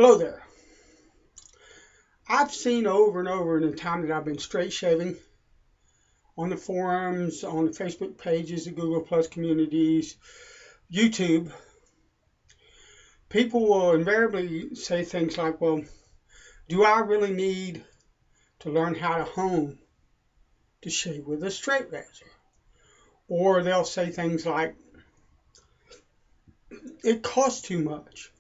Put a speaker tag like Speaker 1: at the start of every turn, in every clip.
Speaker 1: Hello there. I've seen over and over in the time that I've been straight shaving on the forums, on the Facebook pages, the Google Plus communities, YouTube, people will invariably say things like, well, do I really need to learn how to hone to shave with a straight razor? Or they'll say things like, it costs too much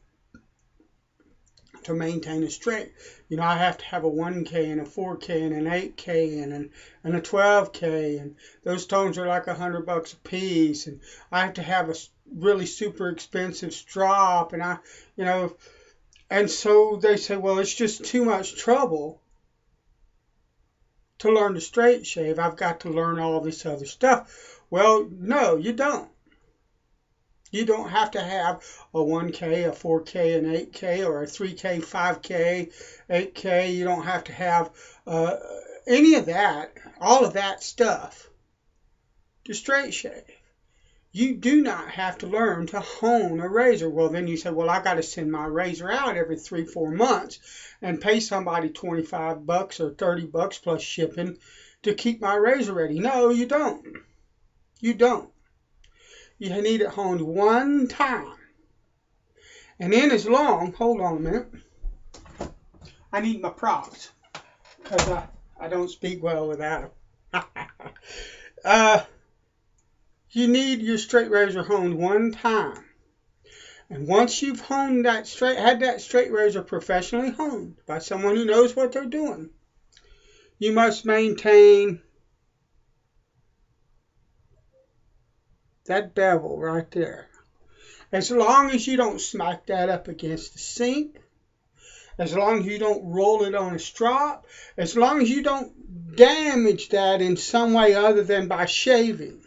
Speaker 1: to maintain a straight. I have to have a 1K and a 4K and an 8K and a 12K, and those stones are like $100 a piece, and I have to have a really super expensive strop, and so they say, well, it's just too much trouble to learn to straight shave. I've got to learn all this other stuff. Well, no, you don't. You don't have to have a 1K, a 4K, an 8K, or a 3K, 5K, 8K. You don't have to have any of that, all of that stuff to straight shave. You do not have to learn to hone a razor. Well, then you say, well, I got to send my razor out every 3-4 months and pay somebody $25 or $30 plus shipping to keep my razor ready. No, you don't. You don't. You need it honed one time. And then hold on a minute. I need my props because I don't speak well without them. You need your straight razor honed one time. And once you've had that straight razor professionally honed by someone who knows what they're doing, you must maintain that bevel right there. As long as you don't smack that up against the sink, as long as you don't roll it on a strop, as long as you don't damage that in some way other than by shaving,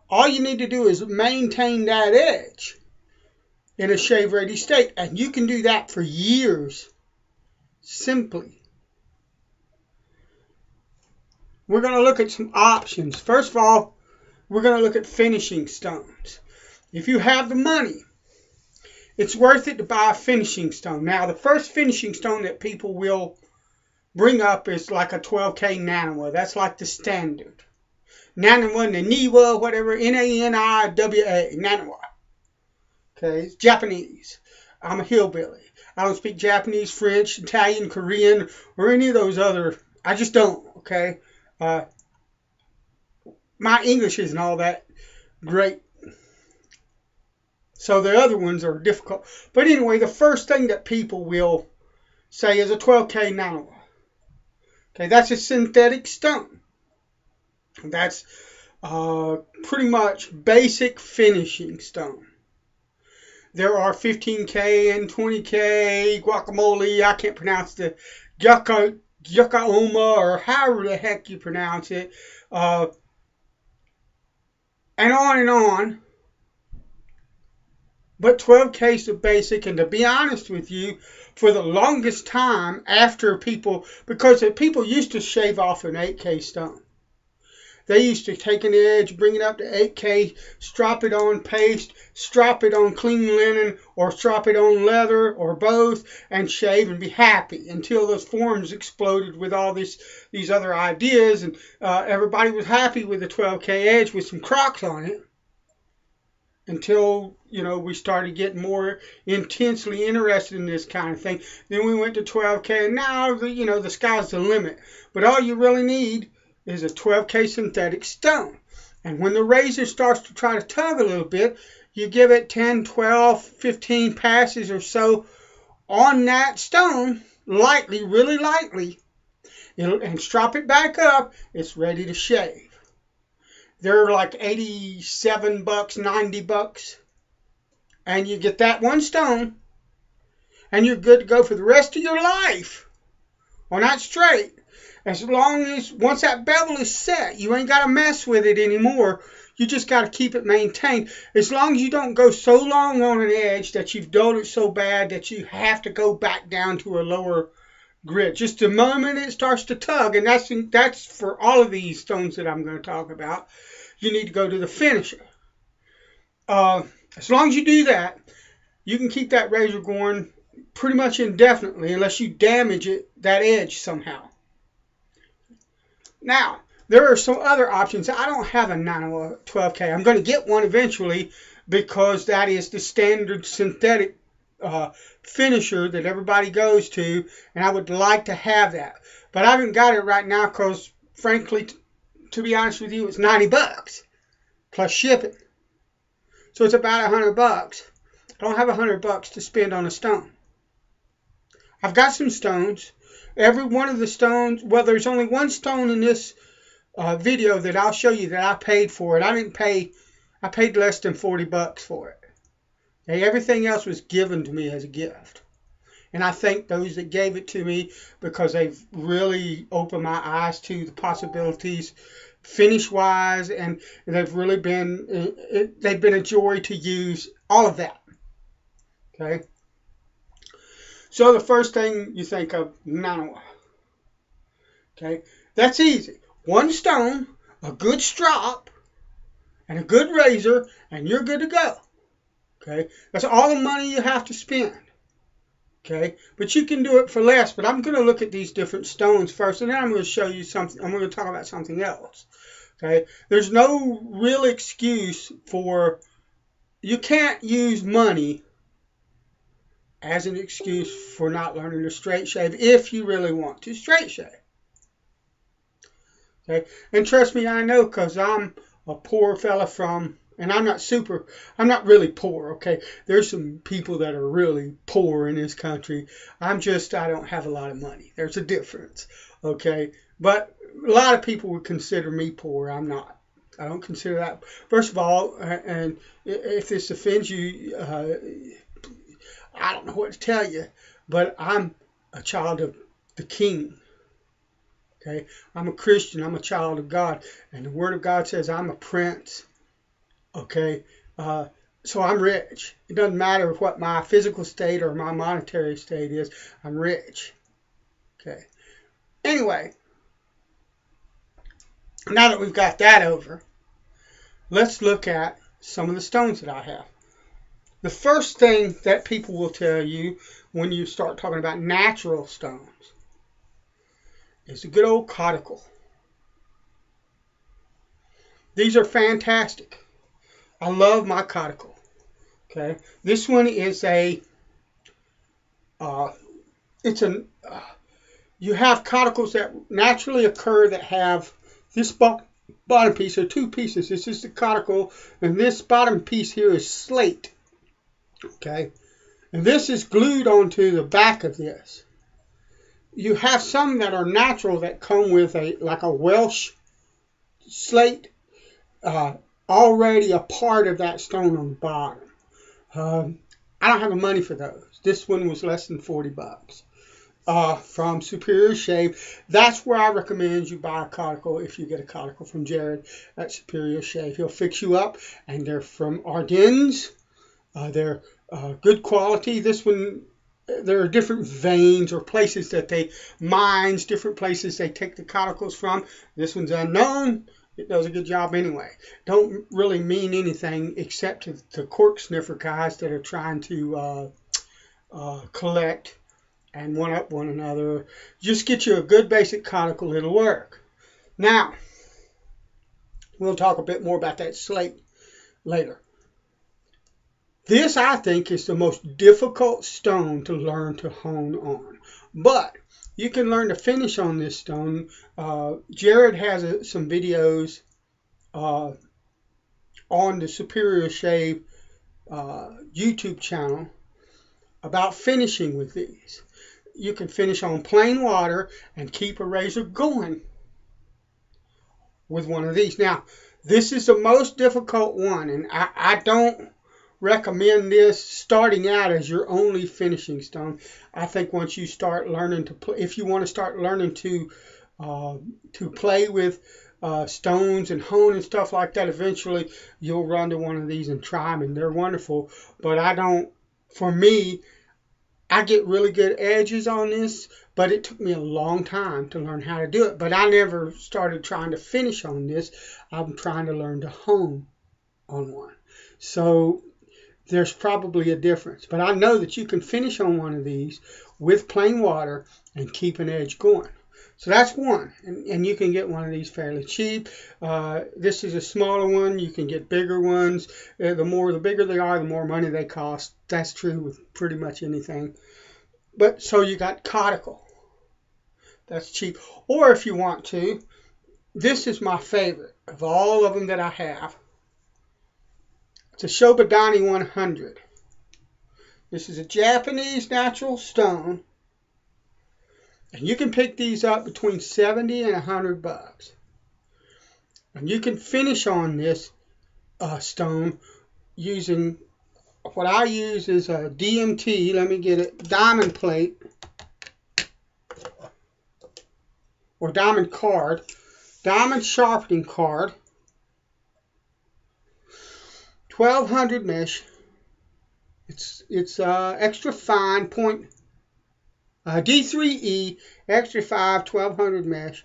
Speaker 1: all you need to do is maintain that edge in a shave-ready state. And you can do that for years, simply. We're going to look at some options. First of all, we're going to look at finishing stones. If you have the money, it's worth it to buy a finishing stone. Now, the first finishing stone that people will bring up is like a 12K Naniwa. That's like the standard. Naniwa, whatever, Naniwa, Naniwa. Okay, it's Japanese. I'm a hillbilly. I don't speak Japanese, French, Italian, Korean, or any of those other. I just don't, okay? My English isn't all that great. So the other ones are difficult. But anyway, the first thing that people will say is a 12K Naniwa. Okay, that's a synthetic stone. That's pretty much basic finishing stone. There are 15K and 20K guacamole. I can't pronounce the Yucca-Oma or however the heck you pronounce it. And on and on. But 12K is the basic, and to be honest with you, for the longest time after because people used to shave off an 8K stone. They used to take an edge, bring it up to 8K, strop it on paste, strop it on clean linen, or strop it on leather, or both, and shave and be happy until those forums exploded with all these other ideas, and everybody was happy with the 12K edge with some Crocs on it. Until, we started getting more intensely interested in this kind of thing. Then we went to 12K, and now, the sky's the limit. But all you really need is a 12K synthetic stone. And when the razor starts to try to tug a little bit, you give it 10, 12, 15 passes or so on that stone, lightly, really lightly, and strop it back up. It's ready to shave. They're like $87, $90, and you get that one stone, and you're good to go for the rest of your life on that straight. As long as, once that bevel is set, you ain't got to mess with it anymore. You just got to keep it maintained. As long as you don't go so long on an edge that you've dulled it so bad that you have to go back down to a lower grit. Just the moment it starts to tug, and that's for all of these stones that I'm going to talk about, you need to go to the finisher. As long as you do that, you can keep that razor going pretty much indefinitely unless you damage that edge somehow. Now, there are some other options. I don't have a 912K. I'm going to get one eventually because that is the standard synthetic finisher that everybody goes to, and I would like to have that. But I haven't got it right now because, frankly, to be honest with you, it's $90 plus shipping. So it's about $100. I don't have $100 to spend on a stone. I've got some stones. Every one of the stones, well, there's only one stone in this video that I'll show you that I paid for it. I paid less than $40 for it. Okay, everything else was given to me as a gift. And I thank those that gave it to me because they've really opened my eyes to the possibilities finish-wise, and they've really been, they've been a joy to use, all of that. Okay. So the first thing you think of, nanoa. Okay, that's easy. One stone, a good strop, and a good razor, and you're good to go. Okay, that's all the money you have to spend. Okay, but you can do it for less. But I'm going to look at these different stones first, and then I'm going to show you something. I'm going to talk about something else. Okay, there's no real excuse for, you can't use money as an excuse for not learning to straight shave if you really want to straight shave. Okay, and trust me, I know, because I'm a poor fella from, and I'm not really poor, okay? There's some people that are really poor in this country. I don't have a lot of money. There's a difference, okay? But a lot of people would consider me poor. I'm not. I don't consider that. First of all, and if this offends you, I don't know what to tell you, but I'm a child of the King. Okay, I'm a Christian. I'm a child of God, and the Word of God says I'm a prince. Okay, so I'm rich. It doesn't matter what my physical state or my monetary state is. I'm rich. Okay. Anyway, now that we've got that over, let's look at some of the stones that I have. The first thing that people will tell you when you start talking about natural stones is a good old caudicle. These are fantastic. I love my caudicle. Okay, this one is you have cauticles that naturally occur that have this bottom piece, or two pieces. This is the caudicle, and this bottom piece here is slate. Okay, and this is glued onto the back of this. You have some that are natural that come with like a Welsh slate, already a part of that stone on the bottom. I don't have the money for those. This one was less than $40 from Superior Shave. That's where I recommend you buy a caudicle if you get a caudicle from Jared at Superior Shave. He'll fix you up, and they're from Ardennes. They're good quality. This one, there are different veins or places that mines, different places they take the cauticles from. This one's unknown. It does a good job anyway. Don't really mean anything except to the cork sniffer guys that are trying to collect and one-up one another. Just get you a good basic caudicle. It'll work. Now, we'll talk a bit more about that slate later. This, I think, is the most difficult stone to learn to hone on. But you can learn to finish on this stone. Jared has some videos on the Superior Shave YouTube channel about finishing with these. You can finish on plain water and keep a razor going with one of these. Now, this is the most difficult one, and I don't recommend this starting out as your only finishing stone. I think once you start learning to play, if you want to start learning to play with stones and hone and stuff like that, eventually you'll run to one of these and try them, and they're wonderful. But for me, I get really good edges on this, but it took me a long time to learn how to do it. But I never started trying to finish on this. I'm trying to learn to hone on one. So there's probably a difference. But I know that you can finish on one of these with plain water and keep an edge going. So that's one, and you can get one of these fairly cheap. This is a smaller one. You can get bigger ones. The bigger they are, the more money they cost. That's true with pretty much anything. But so you got conical. That's cheap. Or if you want to, this is my favorite of all of them that I have. It's a Shobodani 100. This is a Japanese natural stone. And you can pick these up between 70 and 100 bucks. And you can finish on this stone using, what I use is a DMT, let me get it, diamond plate, or diamond card, diamond sharpening card, 1200 mesh. It's extra fine, D3E, extra 5, 1200 mesh,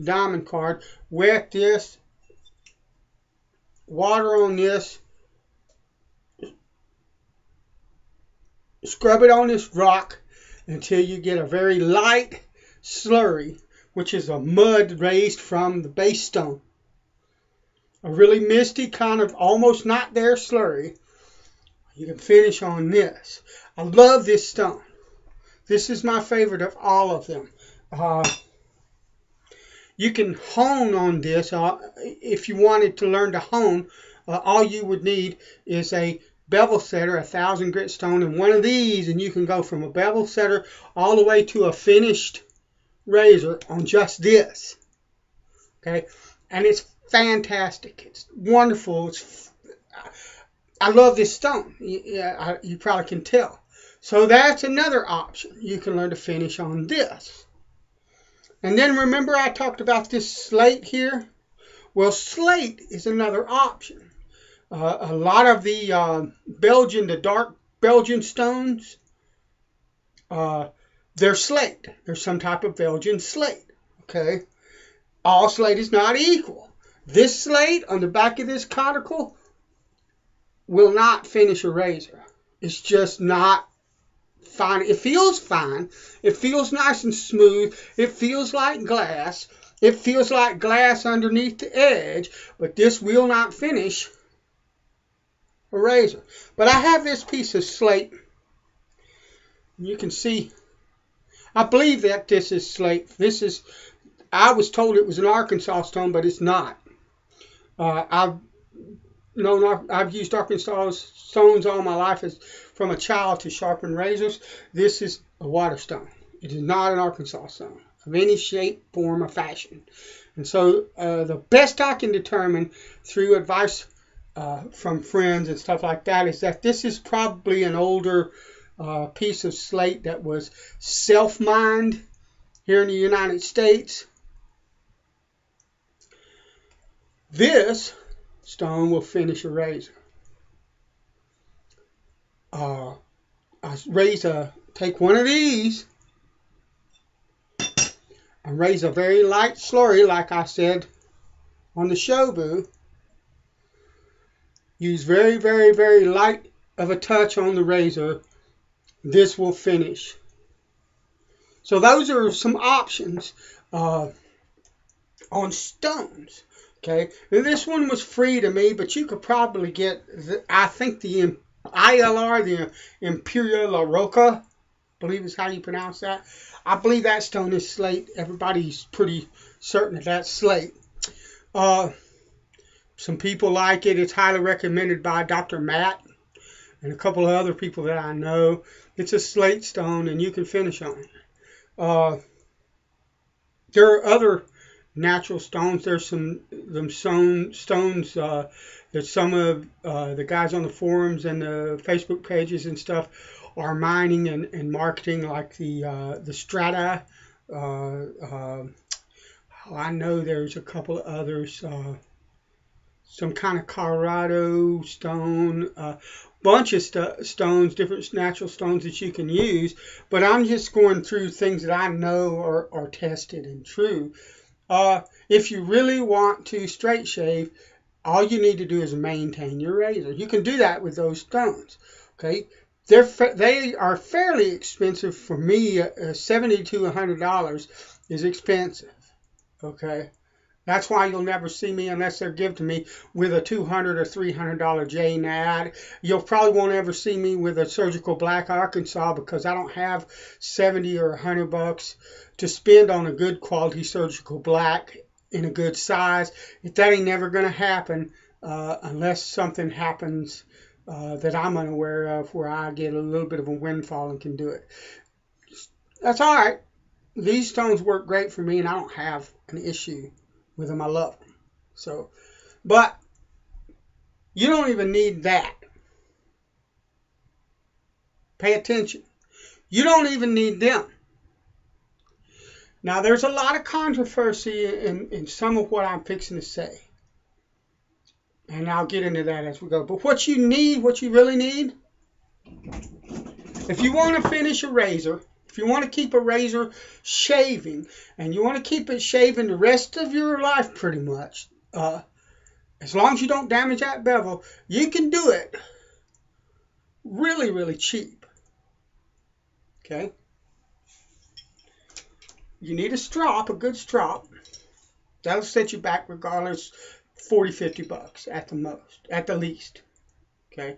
Speaker 1: diamond card. Wet this, water on this, scrub it on this rock until you get a very light slurry, which is a mud raised from the base stone. A really misty, kind of almost not there slurry. You can finish on this. I love this stone. This is my favorite of all of them. You can hone on this. If you wanted to learn to hone, all you would need is a bevel setter, a 1000 grit stone, and one of these, and you can go from a bevel setter all the way to a finished razor on just this. Okay, and it's fantastic. It's wonderful. I love this stone. You probably can tell. So that's another option. You can learn to finish on this. And then remember I talked about this slate here? Well, slate is another option. A lot of the the dark Belgian stones, they're slate. They're some type of Belgian slate. Okay? All slate is not equal. This slate on the back of this conical will not finish a razor. It's just not fine. It feels fine. It feels nice and smooth. It feels like glass. It feels like glass underneath the edge, but this will not finish a razor. But I have this piece of slate. You can see, I believe that this is slate. I was told it was an Arkansas stone, but it's not. I've used Arkansas stones all my life from a child to sharpen razors. This is a water stone. It is not an Arkansas stone of any shape, form, or fashion. And so the best I can determine through advice from friends and stuff like that is that this is probably an older piece of slate that was self-mined here in the United States. This stone will finish a razor. Take one of these and raise a very light slurry, like I said on the Shobu. Use very, very, very light of a touch on the razor. This will finish. So those are some options on stones. Okay, now this one was free to me, but you could probably get, I think the ILR, the Imperial La Roca, I believe is how you pronounce that. I believe that stone is slate. Everybody's pretty certain that that's slate. Some people like it. It's highly recommended by Dr. Matt and a couple of other people that I know. It's a slate stone, and you can finish on it. There are other natural stones. There's some stones that some of the guys on the forums and the Facebook pages and stuff are mining and marketing, like the Strata. I know there's a couple of others. Some kind of Colorado stone, bunch of stones, different natural stones that you can use. But I'm just going through things that I know are tested and true. If you really want to straight shave, All you need to do is maintain your razor. You can do that with those stones. Okay, they are fairly expensive for me. $70 to $100 is expensive. Okay, that's why you'll never see me unless they're given to me with a $200 or $300 J Nat. You'll probably won't ever see me with a surgical black Arkansas because I don't have 70 or $100 to spend on a good quality surgical black in a good size. That ain't never going to happen unless something happens that I'm unaware of where I get a little bit of a windfall and can do it. That's all right. These stones work great for me and I don't have an issue with them. I love them. So, but you don't even need that. Pay attention. You don't even need them. Now, there's a lot of controversy in some of what I'm fixing to say. And I'll get into that as we go. But what you need, what you really need, if you want to finish a razor, if you want to keep a razor shaving, and you want to keep it shaving the rest of your life pretty much, as long as you don't damage that bevel, you can do it really, really cheap. Okay? You need a strop, a good strop. That'll set you back regardless, $40-$50 at the most, at the least. Okay?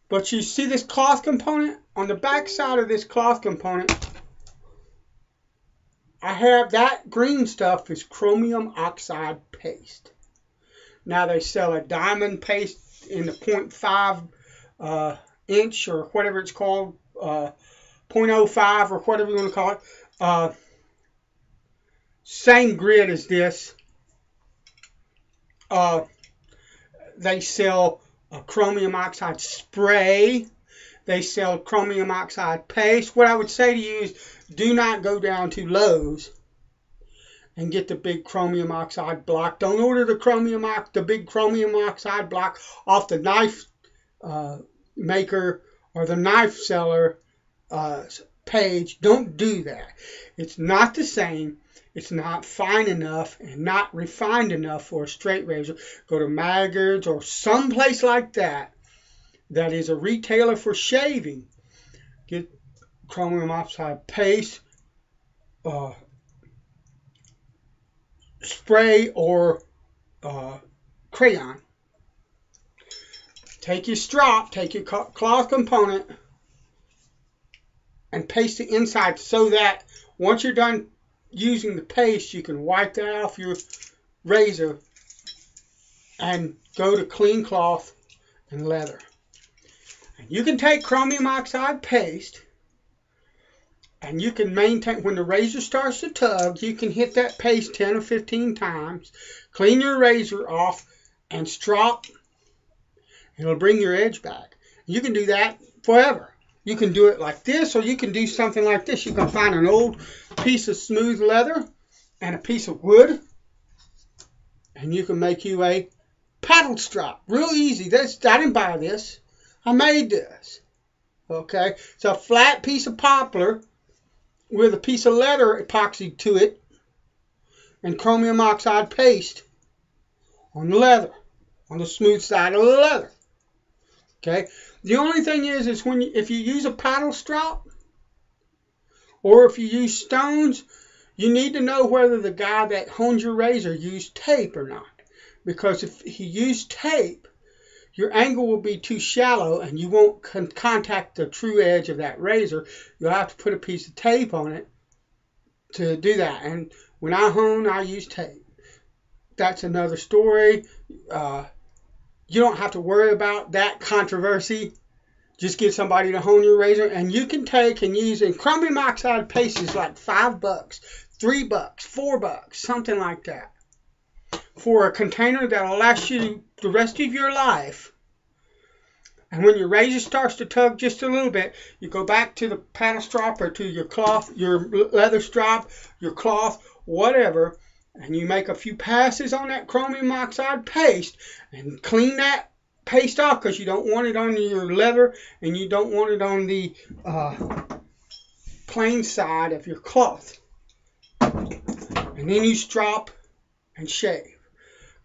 Speaker 1: But you see this cloth component? On the back side of this cloth component, I have that green stuff is chromium oxide paste. Now they sell a diamond paste in the 0.5 inch or whatever it's called, 0.05 or whatever you want to call it. Same grid as this. They sell a chromium oxide spray. They sell chromium oxide paste. What I would say to you is do not go down to Lowe's and get the big chromium oxide block. Don't order the big chromium oxide block off the knife maker or the knife seller page. Don't do that. It's not the same. It's not fine enough and not refined enough for a straight razor. Go to Maggard's or someplace like that that is a retailer for shaving. Get chromium oxide paste, spray, or crayon. Take your strop, take your cloth component, and paste the inside so that once you're done using the paste, you can wipe that off your razor and go to clean cloth and leather. And you can take chromium oxide paste and you can maintain, when the razor starts to tug, you can hit that paste 10 or 15 times, clean your razor off and strop. It'll bring your edge back. You can do that forever. You can do it like this, or you can do something like this. You can find an old piece of smooth leather and a piece of wood, and you can make you a paddle strap. Real easy. I didn't buy this. I made this. Okay? It's a flat piece of poplar with a piece of leather epoxied to it and chromium oxide paste on the leather, on the smooth side of the leather. Okay? The only thing is if you use a paddle strap or if you use stones, you need to know whether the guy that hones your razor used tape or not. Because if he used tape, your angle will be too shallow and you won't contact the true edge of that razor. You'll have to put a piece of tape on it to do that. And when I hone, I use tape. That's another story. You don't have to worry about that controversy. Just get somebody to hone your razor, and you can take and use, and chromium oxide paste is like $5, $3, $4, something like that, for a container that'll last you the rest of your life. And when your razor starts to tug just a little bit, you go back to the paddle strap or to your cloth, your leather strap, your cloth, whatever, and you make a few passes on that chromium oxide paste and clean that paste off, because you don't want it on your leather and you don't want it on the plain side of your cloth. And then you strop and shave.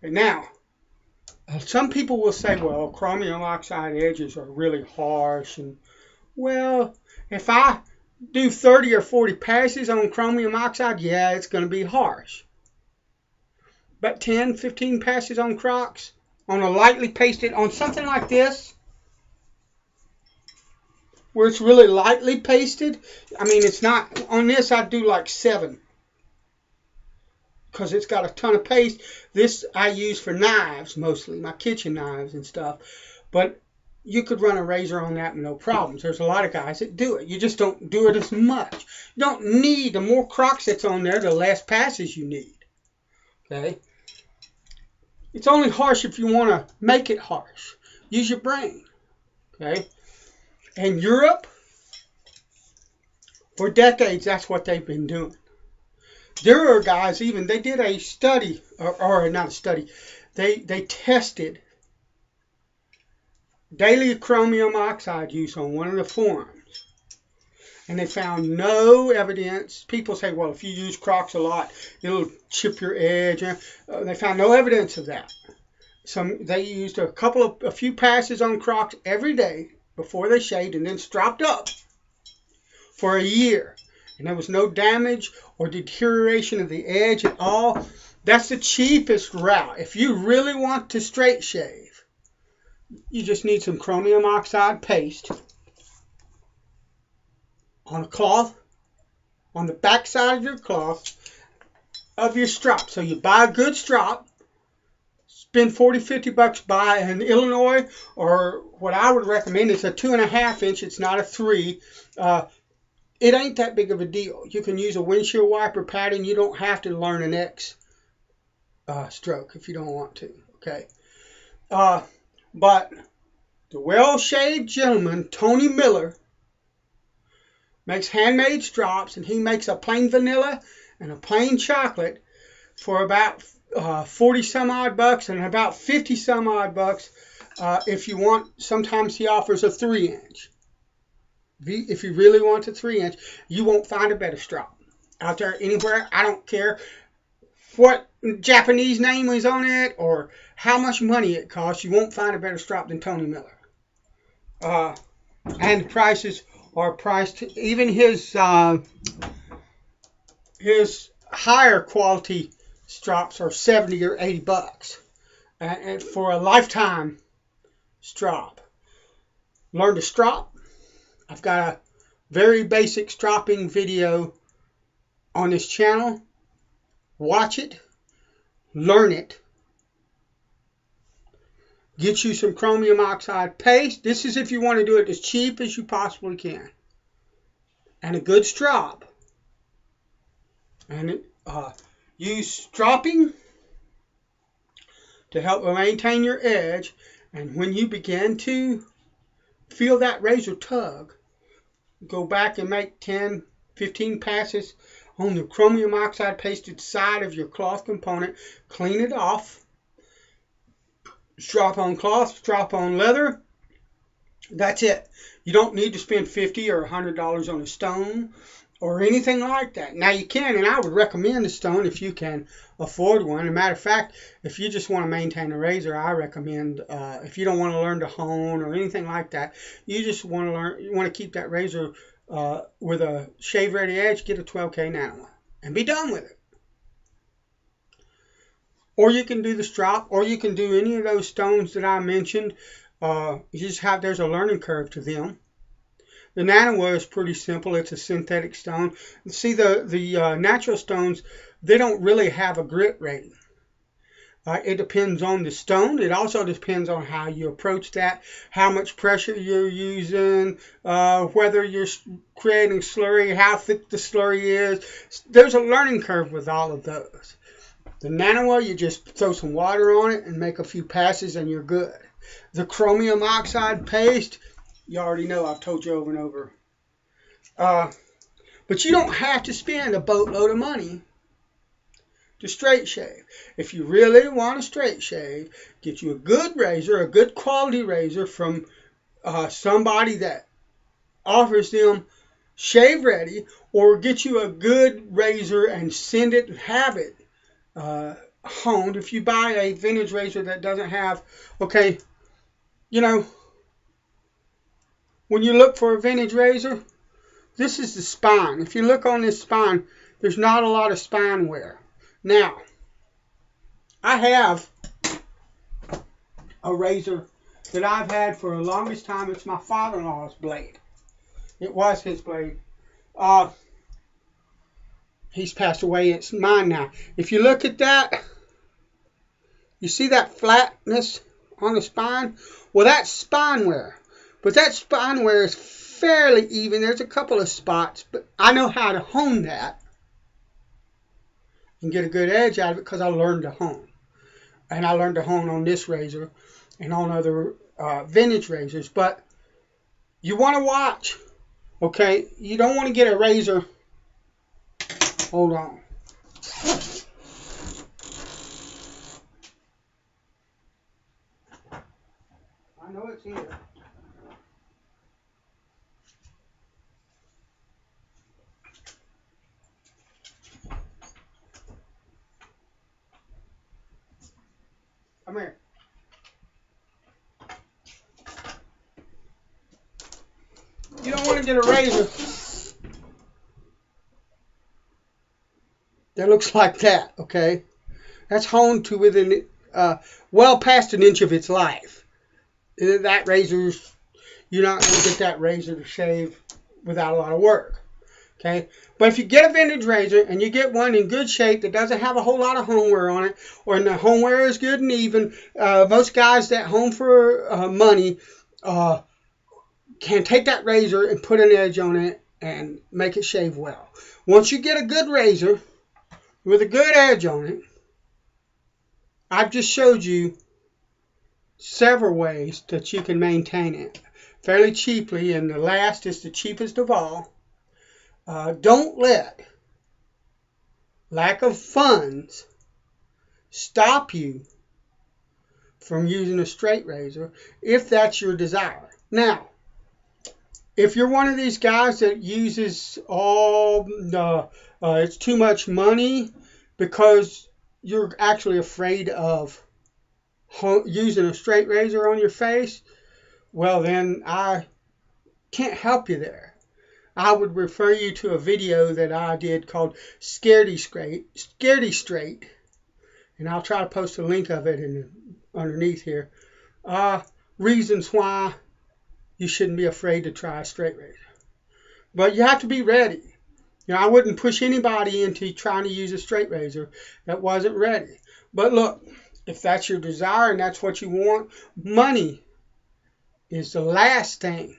Speaker 1: And now, Some people will say, well, chromium oxide edges are really harsh. And, well, if I do 30 or 40 passes on chromium oxide, yeah, it's going to be harsh. But 10, 15 passes on Crocs, on a lightly pasted, on something like this, where it's really lightly pasted, I mean, it's not, on this I'd do like 7. Because it's got a ton of paste. This I use for knives mostly, my kitchen knives and stuff. But you could run a razor on that with no problems. There's a lot of guys that do it. You just don't do it as much. You don't need, the more Crocs that's on there, the less passes you need. Okay? It's only harsh if you want to make it harsh. Use your brain. Okay? In Europe, for decades, that's what they've been doing. There are guys even, they did a study, or not a study, they tested daily chromium oxide use on one of the forums. And they found no evidence. People say, well, if you use Crocs a lot, it'll chip your edge. They found no evidence of that. So they used a few passes on Crocs every day before they shaved and then stropped up for a year. And there was no damage or deterioration of the edge at all. That's the cheapest route. If you really want to straight shave, you just need some chromium oxide paste on a cloth, on the back side of your cloth, of your strop. So you buy a good strop, spend 40, 50 bucks, buy an Illinois, or what I would recommend is a 2.5 inch. It's not a 3. It ain't that big of a deal. You can use a windshield wiper pattern. You don't have to learn an X stroke if you don't want to. Okay. But the well-shaved gentleman, Tony Miller, makes handmade strops, and he makes a plain vanilla and a plain chocolate for about 40 some odd bucks and about 50 some odd bucks if you want. Sometimes he offers a 3 inch. If you really want a 3 inch, you won't find a better strop out there anywhere. I don't care what Japanese name is on it or how much money it costs. You won't find a better strop than Tony Miller. And prices are priced. Even his higher quality strops are 70 or 80 bucks, and for a lifetime strop. Learn to strop. I've got a very basic stropping video on this channel. Watch it. Learn it. Get you some chromium oxide paste. This is if you want to do it as cheap as you possibly can. And a good strop. And use stropping to help maintain your edge. And when you begin to feel that razor tug, go back and make 10, 15 passes on the chromium oxide pasted side of your cloth component. Clean it off. Strop on cloth, strop on leather. That's it. You don't need to spend $50 or $100 on a stone or anything like that. Now you can, and I would recommend a stone if you can afford one. As a matter of fact, if you just want to maintain a razor, I recommend, if you don't want to learn to hone or anything like that, you just want to learn, you want to keep that razor with a shave ready edge, get a 12K Nano and be done with it. Or you can do the strop, or you can do any of those stones that I mentioned. You just have, there's a learning curve to them. The Nano is pretty simple. It's a synthetic stone. See, the natural stones, they don't really have a grit rating. It depends on the stone. It also depends on how you approach that, how much pressure you're using, whether you're creating slurry, how thick the slurry is. There's a learning curve with all of those. The Nano, you just throw some water on it and make a few passes and you're good. The chromium oxide paste, you already know, I've told you over and over. But you don't have to spend a boatload of money to straight shave. If you really want to straight shave, get you a good razor, a good quality razor from somebody that offers them shave ready, or get you a good razor and send it and have it honed. If you buy a vintage razor that doesn't have, okay, you know, when you look for a vintage razor, this is the spine. If you look on this spine, there's not a lot of spine wear. Now, I have a razor that I've had for the longest time. It's my father-in-law's blade. It was his blade. He's passed away. It's mine now. If you look at that, you see that flatness on the spine? Well, that's spine wear. But that spine wear is fairly even. There's a couple of spots, but I know how to hone that and get a good edge out of it because I learned to hone. And I learned to hone on this razor and on other vintage razors. But you want to watch, okay? You don't want to get a razor. Hold on. I know it's here. Come here. You don't want to get a razor that looks like that, okay? That's honed to within well past an inch of its life. That razor's, you're not going to get that razor to shave without a lot of work, okay? But if you get a vintage razor and you get one in good shape that doesn't have a whole lot of home wear on it, or the home wear is good and even, most guys that home for money can take that razor and put an edge on it and make it shave well. Once you get a good razor with a good edge on it, I've just showed you several ways that you can maintain it fairly cheaply, and the last is the cheapest of all. Don't let lack of funds stop you from using a straight razor if that's your desire. Now, if you're one of these guys that uses it's too much money because you're actually afraid of using a straight razor on your face, well then I can't help you there. I would refer you to a video that I did called Scaredy Straight, and I'll try to post a link of it underneath here. Reasons why you shouldn't be afraid to try a straight razor. But you have to be ready. You know, I wouldn't push anybody into trying to use a straight razor that wasn't ready. But look, if that's your desire and that's what you want, money is the last thing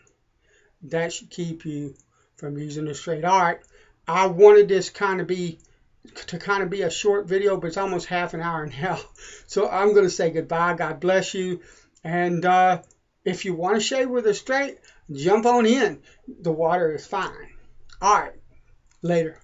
Speaker 1: that should keep you from using a straight. All right, I wanted this to kind of be a short video, but it's almost half an hour now. So I'm going to say goodbye. God bless you. And if you want to shave with a straight, jump on in. The water is fine. All right, later.